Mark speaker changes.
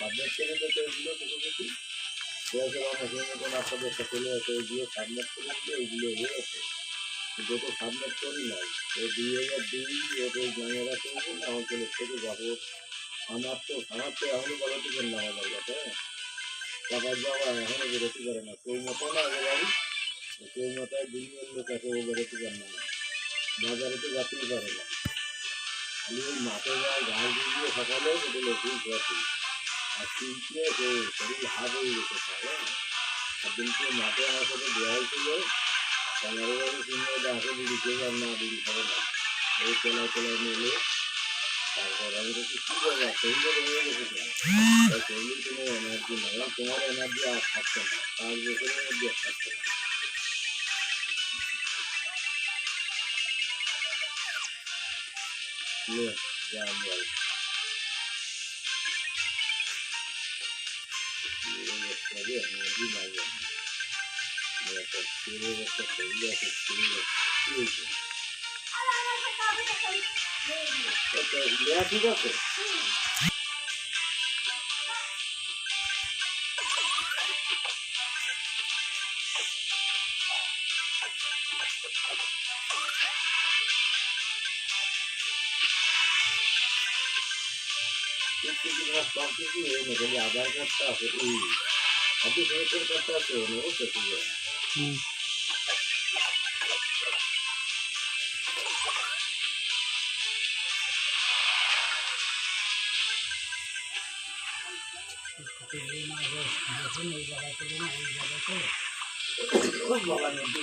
Speaker 1: submit করে দিতে এগুলো কিছু কিছু মেশিনের মতন আপনাদের চলে আসে ওইগুলো সাবমিট করে দিলে ওইগুলো হয়ে গেছে যেটা সাবমিট করি নাই ও 2002 ওদের জায়গাটা করেছে না অঞ্চলের থেকে যাবো আমার তো এখনই বেরোতে পারেন না আমার কাছে টাকার যাওয়া এখনও বেরোতে পারে না কেউ মতো না আগে বাড়ি কেউ মতায় দুনিয়ার লোক আছে ও বেরোতে পারে না বাজারে তো যাতেই পারে না আমি ওই মাঠে যাই ঘাস দিয়ে সকালে ওটা লক্ষ্মী খাওয়াচ্ছি আর কিনতে শরীর হাত হয়ে গেছে তাহলে একদিনকে মাঠে আমার সাথে দেওয়া হয়েছিল পনেরোবারে কিনে আসে দিদি কেউ আর না দিদি খাবে না এই চলায় নিলে তারপর আমি তো কী করবো শরীরে হয়ে গেছে শরীরে কোনো এনার্জি নেই তোমার এনার্জি আর থাকছে না 5 বছরের মধ্যে আর থাকছে না যা আমি এনার্জি লাগে একটা শরীর আছে শরীর ঠিক আছে সব কিছু হয়ে গেছে আধার কার্ডটা আছে এই আপনি সরকার কার্ডটা আছে অবশ্যই ঠিক আছে বাবা নদী